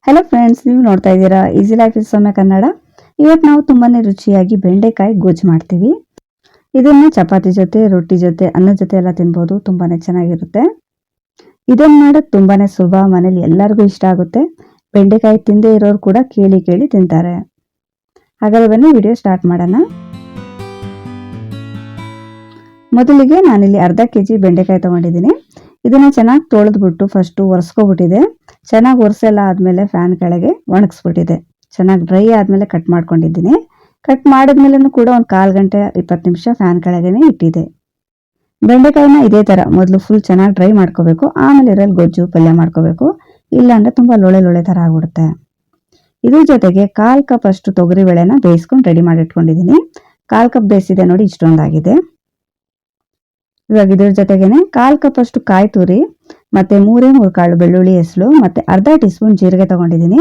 Hello friends, ನೀವು ನೋಡ್ತಾ ಇದ್ದೀರಾ ಈಸಿ ಲೈಫ್ ಇಸ್ ಸೌಮ್ಯ ಕನ್ನಡ. ಇವತ್ತು ನಾವು ತುಂಬಾನೇ ರುಚಿಯಾಗಿ ಬೆಂಡೆಕಾಯಿ ಗೊಜ್ಜು ಮಾಡ್ತೀವಿ. ಇದನ್ನು ಚಪಾತಿ ಜೊತೆ, ರೊಟ್ಟಿ ಜೊತೆ, ಅನ್ನದ ಜೊತೆ ಎಲ್ಲ ತಿನ್ಬೋದು. ತುಂಬಾನೇ ಚೆನ್ನಾಗಿರುತ್ತೆ. ಇದನ್ನು ಮಾಡೋದು ತುಂಬಾನೇ ಸುಲಭ, ಮನೇಲಿ ಎಲ್ಲರಿಗೂ ಇಷ್ಟ ಆಗುತ್ತೆ. ಬೆಂಡೆಕಾಯಿ ತಿಂದೇ ಇರೋರು ಕೂಡ ಕೇಳಿ ಕೇಳಿ ತಿಂತಾರೆ. ಹಾಗಾದ್ರೆ ಬನ್ನಿ ವಿಡಿಯೋ ಸ್ಟಾರ್ಟ್ ಮಾಡೋಣ. ಮೊದಲಿಗೆ ನಾನಿಲ್ಲಿ ಅರ್ಧ ಕೆಜಿ ಬೆಂಡೆಕಾಯಿ ತಗೊಂಡಿದ್ದೀನಿ. ಇದನ್ನ ಚೆನ್ನಾಗಿ ತೊಳೆದ್ಬಿಟ್ಟು ಫಸ್ಟ್ ಒರೆಸ್ಕೊಬಿಟ್ಟಿದೆ. ಚೆನ್ನಾಗಿ ಒರೆಸೆಲ್ಲ ಆದ್ಮೇಲೆ ಫ್ಯಾನ್ ಕೆಳಗೆ ಒಣಗಿಸ್ಬಿಟ್ಟಿದೆ. ಚೆನ್ನಾಗಿ ಡ್ರೈ ಆದ್ಮೇಲೆ ಕಟ್ ಮಾಡ್ಕೊಂಡಿದ್ದೀನಿ. ಕಟ್ ಮಾಡಿದ್ಮೇಲೆ ಕೂಡ ಒಂದು 1/4 ಗಂಟೆ 20 ನಿಮಿಷ ಫ್ಯಾನ್ ಕೆಳಗೇನೆ ಇಟ್ಟಿದೆ. ಬೆಂಡೆಕಾಯಿನ ಇದೇ ತರ ಮೊದಲು ಫುಲ್ ಚೆನ್ನಾಗಿ ಡ್ರೈ ಮಾಡ್ಕೋಬೇಕು. ಆಮೇಲೆ ಇದರಲ್ಲಿ ಗೊಜ್ಜು ಪಲ್ಯ ಮಾಡ್ಕೋಬೇಕು. ಇಲ್ಲ ಅಂದ್ರೆ ತುಂಬಾ ಲೊಳೆ ಲೊಳೆ ತರ ಆಗ್ಬಿಡುತ್ತೆ. ಇದ್ರ ಜೊತೆಗೆ 1/4 ಕಪ್ ಅಷ್ಟು ತೊಗರಿ ಬೇಳೆನ ಬೇಯಿಸ್ಕೊಂಡು ರೆಡಿ ಮಾಡಿ ಇಟ್ಕೊಂಡಿದ್ದೀನಿ. 1/4 ಕಪ್ ಬೇಯಿಸಿದೆ ನೋಡಿ, ಇಷ್ಟೊಂದಾಗಿದೆ. ಇವಾಗ ಇದ್ರ ಜೊತೆಗೇನೆ 1/4 ಕಪ್ ಅಷ್ಟು ಕಾಯಿ ತುರಿ, ಮತ್ತೆ 3 ಕಾಳು ಬೆಳ್ಳುಳ್ಳಿ ಹೆಸರು, ಮತ್ತೆ ಅರ್ಧ ಟೀ ಸ್ಪೂನ್ ಜೀರಿಗೆ ತಗೊಂಡಿದ್ದೀನಿ.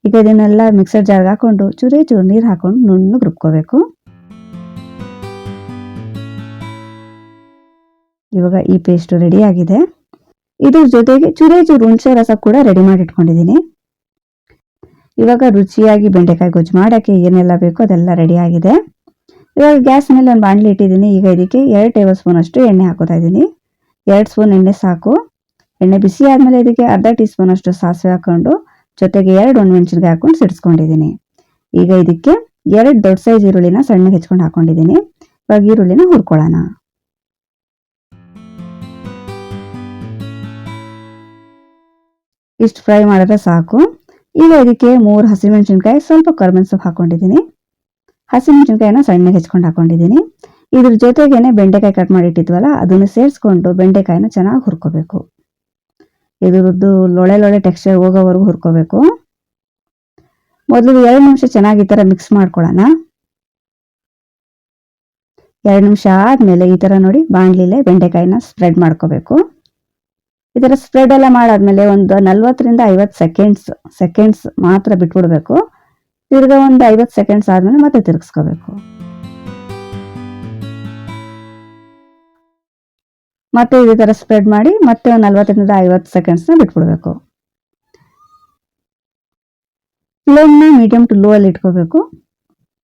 ಈಗ ಇದನ್ನೆಲ್ಲ ಮಿಕ್ಸರ್ ಜಾರ್ಗೆ ಹಾಕೊಂಡು ಚೂರು ನೀರು ಹಾಕೊಂಡು ನುಣ್ಣಗೆ ರುಬ್ಕೋಬೇಕು. ಇವಾಗ ಈ ಪೇಸ್ಟ್ ರೆಡಿ ಆಗಿದೆ. ಇದ್ರ ಜೊತೆಗೆ ಚೂರು ಹುಣಸೆ ರಸ ಕೂಡ ರೆಡಿ ಮಾಡಿ ಇಟ್ಕೊಂಡಿದ್ದೀನಿ. ಇವಾಗ ರುಚಿಯಾಗಿ ಬೆಂಡೆಕಾಯಿ ಗೊಜ್ಜು ಮಾಡಕ್ಕೆ ಏನೆಲ್ಲ ಬೇಕೋ ಅದೆಲ್ಲ ರೆಡಿ ಆಗಿದೆ. ಇವಾಗ ಗ್ಯಾಸ್ ಮೇಲೆ ಒಂದು ಬಾಣಲಿ ಇಟ್ಟಿದ್ದೀನಿ. ಈಗ ಇದಕ್ಕೆ 2 ಟೇಬಲ್ ಸ್ಪೂನ್ ಅಷ್ಟು ಎಣ್ಣೆ ಹಾಕೋತಾ ಇದ್ದೀನಿ. 2 ಸ್ಪೂನ್ ಎಣ್ಣೆ ಸಾಕು. ಎಣ್ಣೆ ಬಿಸಿ ಆದ್ಮೇಲೆ ಇದಕ್ಕೆ ಅರ್ಧ ಟೀ ಸ್ಪೂನ್ ಅಷ್ಟು ಸಾಸಿವೆ ಹಾಕೊಂಡು ಜೊತೆಗೆ 2 ಒಣಮೆಣಸಿನಕಾಯಿ ಹಾಕೊಂಡು ಸಿಡಿಸ್ಕೊಂಡಿದ್ದೀನಿ. ಈಗ ಇದಕ್ಕೆ 2 ದೊಡ್ಡ ಸೈಜ್ ಈರುಳ್ಳಿನ ಸಣ್ಣಗೆ ಹೆಚ್ಕೊಂಡು ಹಾಕೊಂಡಿದ್ದೀನಿ. ಇವಾಗ ಈರುಳ್ಳಿನ ಹುರ್ಕೊಳ್ಳೋಣ. ಇಷ್ಟು ಫ್ರೈ ಮಾಡಿದ್ರೆ ಸಾಕು. ಈಗ ಇದಕ್ಕೆ 3 ಹಸಿಮೆಣಸಿನಕಾಯಿ, ಸ್ವಲ್ಪ ಕರಿಬೇವಿನ ಸೊಪ್ಪು ಹಾಕೊಂಡಿದ್ದೀನಿ. ಹಸಿಮೆಣಸಿನಕಾಯಿನ ಸಣ್ಣಗೆ ಹೆಚ್ಕೊಂಡು ಹಾಕೊಂಡಿದ್ದೀನಿ. ಇದ್ರ ಜೊತೆಗೇನೆ ಬೆಂಡೆಕಾಯಿ ಕಟ್ ಮಾಡಿ ಇಟ್ಟಿದ್ವಲ್ಲ ಅದನ್ನು ಸೇರಿಸ್ಕೊಂಡು ಬೆಂಡೆಕಾಯಿನ ಚೆನ್ನಾಗಿ ಹುರ್ಕೋಬೇಕು. ಇದ್ರದ್ದು ಲೊಳೆ ಲೊಳೆ ಟೆಕ್ಸ್ಚರ್ ಹೋಗೋವರೆಗೂ ಹುರ್ಕೋಬೇಕು. ಮೊದಲು 2 ನಿಮಿಷ ಚೆನ್ನಾಗಿ ಈ ತರ ಮಿಕ್ಸ್ ಮಾಡ್ಕೊಳ್ಳೋಣ. 2 ನಿಮಿಷ ಆದ್ಮೇಲೆ ಈ ತರ ನೋಡಿ ಬಾಣಲಿಲೆ ಬೆಂಡೆಕಾಯಿನ ಸ್ಪ್ರೆಡ್ ಮಾಡ್ಕೋಬೇಕು. ಈ ತರ ಸ್ಪ್ರೆಡ್ ಎಲ್ಲ ಮಾಡಾದ್ಮೇಲೆ ಒಂದು 40 ರಿಂದ 50 ಸೆಕೆಂಡ್ಸ್ ಮಾತ್ರ ಬಿಟ್ಬಿಡ್ಬೇಕು. ತಿರ್ಗಾ ಒಂದು 50 ಸೆಕೆಂಡ್ಸ್ ಆದ್ಮೇಲೆ ಮತ್ತೆ ತಿರ್ಗಿಸ್ಕೋಬೇಕು. ಮತ್ತೆ ಇದೇ ತರ ಸ್ಪ್ರೆಡ್ ಮಾಡಿ ಮತ್ತೆ ಒಂದು 40 ರಿಂದ 50 ಸೆಕೆಂಡ್ಸ್ನ ಬಿಟ್ಬಿಡ್ಬೇಕು. ಫ್ಲೇಮ್ನ ಮೀಡಿಯಂ ಟು ಲೋ ಅಲ್ಲಿ ಇಟ್ಕೋಬೇಕು.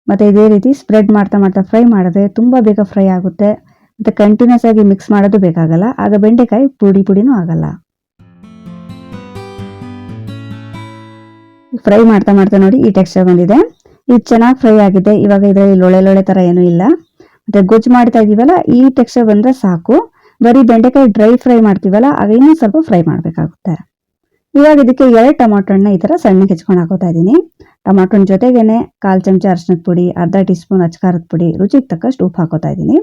ಮತ್ತೆ ಇದೇ ರೀತಿ ಸ್ಪ್ರೆಡ್ ಮಾಡ್ತಾ ಮಾಡ್ತಾ ಫ್ರೈ ಮಾಡಿದ್ರೆ ತುಂಬಾ ಬೇಗ ಫ್ರೈ ಆಗುತ್ತೆ. ಮತ್ತೆ ಕಂಟಿನ್ಯೂಸ್ ಆಗಿ ಮಿಕ್ಸ್ ಮಾಡೋದು ಬೇಕಾಗಲ್ಲ. ಆಗ ಬೆಂಡೆಕಾಯಿ ಪುಡಿನೂ ಆಗಲ್ಲ. ಫ್ರೈ ಮಾಡ್ತಾ ಮಾಡ್ತಾ ನೋಡಿ ಈ ಟೆಕ್ಸ್ಚರ್ ಬಂದಿದೆ. ಇದು ಚೆನ್ನಾಗಿ ಫ್ರೈ ಆಗಿದೆ. ಇವಾಗ ಇದರಲ್ಲಿ ಲೊಳೆ ಲೊಳೆ ತರ ಏನೂ ಇಲ್ಲ. ಮತ್ತೆ ಗೊಜ್ಜು ಮಾಡ್ತಾ ಇದೀವಲ್ಲ ಈ ಟೆಕ್ಸ್ಚರ್ ಬಂದ್ರೆ ಸಾಕು. ಬರೀ ಬೆಂಡೆಕಾಯಿ ಡ್ರೈ ಫ್ರೈ ಮಾಡ್ತೀವಲ್ಲ ಆಗ ಇನ್ನೂ ಸ್ವಲ್ಪ ಫ್ರೈ ಮಾಡಬೇಕಾಗುತ್ತೆ. ಇವಾಗ ಇದಕ್ಕೆ 2 ಟೊಮಾಟೋನ ಈ ತರ ಸಣ್ಣಗೆ ಹೆಚ್ಕೊಂಡು ಹಾಕೋತಾ ಇದ್ದೀನಿ. ಟೊಮಾಟೋನ ಜೊತೆಗೇನೆ 1/4 ಚಮಚ ಅರಿಶಿನದ ಪುಡಿ, ಅರ್ಧ ಟೀ ಸ್ಪೂನ್ ಅಚ್ಚಕಾರದ ಪುಡಿ, ರುಚಿಗೆ ತಕ್ಕಷ್ಟು ಉಪ್ಪು ಹಾಕೋತಾ ಇದ್ದೀನಿ.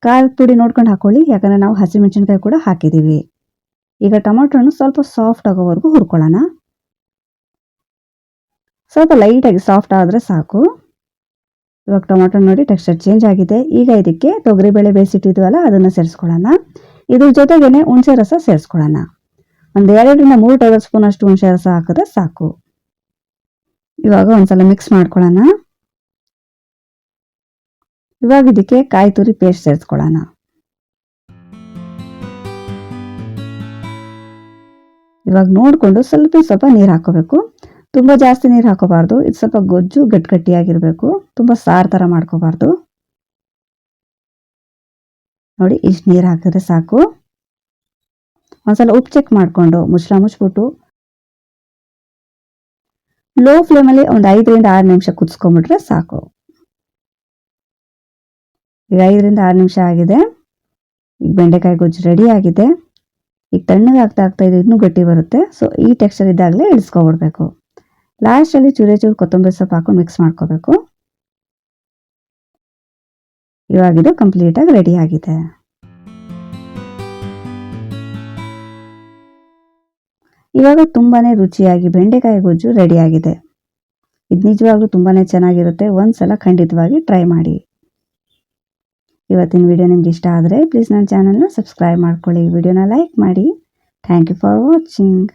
ಖಾರದ ಪುಡಿ ನೋಡ್ಕೊಂಡು ಹಾಕೊಳ್ಳಿ, ಯಾಕಂದ್ರೆ ನಾವು ಹಸಿಮೆಣಸಿನಕಾಯಿ ಕೂಡ ಹಾಕಿದೀವಿ. ಈಗ ಟೊಮಾಟೋನ ಸ್ವಲ್ಪ ಸಾಫ್ಟ್ ಆಗೋವರೆಗೂ ಹುರ್ಕೊಳ್ಳೋಣ. ಸ್ವಲ್ಪ ಲೈಟ್ ಆಗಿ ಸಾಫ್ಟ್ ಆದ್ರೆ ಸಾಕು. ಇವಾಗ ಟೊಮಾಟೊ ನೋಡಿ ಟೆಕ್ಸ್ಚರ್ ಚೇಂಜ್ ಆಗಿದೆ. ಈಗ ಇದಕ್ಕೆ ತೊಗರಿ ಬೇಳೆ ಬೇಯಿಸಿಟ್ಟಿದ್ವಲ್ಲ ಅದನ್ನ ಸೇರಿಸ್ಕೊಳ್ಳೋಣ. ಇದ್ರ ಜೊತೆಗೇನೆ ಹುಣಸೆ ರಸ ಸೇರಿಸ್ಕೊಳ್ಳೋಣ. ಒಂದು 2 ರಿಂದ 3 ಟೇಬಲ್ ಸ್ಪೂನ್ ಅಷ್ಟು ಹುಣಸೆ ರಸ ಹಾಕಿದ್ರೆ ಸಾಕು. ಇವಾಗ ಒಂದ್ಸಲ ಮಿಕ್ಸ್ ಮಾಡ್ಕೊಳ್ಳೋಣ. ಇವಾಗ ಇದಕ್ಕೆ ಕಾಯಿ ತುರಿ ಪೇಸ್ಟ್ ಸೇರಿಸ್ಕೊಳ್ಳೋಣ. ಇವಾಗ ನೋಡ್ಕೊಂಡು ಸ್ವಲ್ಪ ನೀರು ಹಾಕೋಬೇಕು. ತುಂಬಾ ಜಾಸ್ತಿ ನೀರು ಹಾಕೋಬಾರ್ದು. ಇದು ಸ್ವಲ್ಪ ಗೊಜ್ಜು ಗಟ್ಟಿಯಾಗಿರ್ಬೇಕು. ತುಂಬಾ ಸಾರು ತರ ಮಾಡ್ಕೋಬಾರ್ದು. ನೋಡಿ ಇಷ್ಟು ನೀರು ಹಾಕಿದ್ರೆ ಸಾಕು. ಒಂದ್ಸಲ ಉಪ್ಪು ಚೆಕ್ ಮಾಡ್ಕೊಂಡು ಮುಚ್ಚಿಬಿಟ್ಟು ಲೋ ಫ್ಲೇಮಲ್ಲಿ ಒಂದು 5 ರಿಂದ 6 ನಿಮಿಷ ಕುದಿಸ್ಕೊಂಡ್ಬಿಟ್ರೆ ಸಾಕು. ಈಗ 5 ರಿಂದ 6 ನಿಮಿಷ ಆಗಿದೆ. ಈಗ ಬೆಂಡೆಕಾಯಿ ಗೊಜ್ಜು ರೆಡಿ ಆಗಿದೆ. ಈಗ ತಣ್ಣಗೆ ಆಗ್ತಾ ಇದು ಇನ್ನೂ ಗಟ್ಟಿ ಬರುತ್ತೆ. ಸೊ ಈ ಟೆಕ್ಸ್ಚರ್ ಇದ್ದಾಗಲೇ ಇಳಿಸ್ಕೊಬಿಡ್ಬೇಕು. ಲಾಸ್ಟ್ ಅಲ್ಲಿ ಚೂರು ಕೊತ್ತಂಬರಿ ಸೊಪ್ಪು ಹಾಕೊಂಡು ಮಿಕ್ಸ್ ಮಾಡ್ಕೋಬೇಕು. ಇವಾಗ ಇದು ಕಂಪ್ಲೀಟ್ ಆಗಿ ರೆಡಿ ಆಗಿದೆ. ಇವಾಗ ತುಂಬಾನೇ ರುಚಿಯಾಗಿ ಬೆಂಡೆಕಾಯಿ ಗೊಜ್ಜು ರೆಡಿ ಆಗಿದೆ. ಇದು ನಿಜವಾಗ್ಲೂ ತುಂಬಾನೇ ಚೆನ್ನಾಗಿರುತ್ತೆ. ಒಂದ್ಸಲ ಖಂಡಿತವಾಗಿ ಟ್ರೈ ಮಾಡಿ. ಇವತ್ತಿನ ವಿಡಿಯೋ ನಿಮ್ಗೆ ಇಷ್ಟ ಆದರೆ ಪ್ಲೀಸ್ ನನ್ನ ಚಾನಲ್ನ ಸಬ್ಸ್ಕ್ರೈಬ್ ಮಾಡ್ಕೊಳ್ಳಿ. ವಿಡಿಯೋನ ಲೈಕ್ ಮಾಡಿ. Thank you for watching.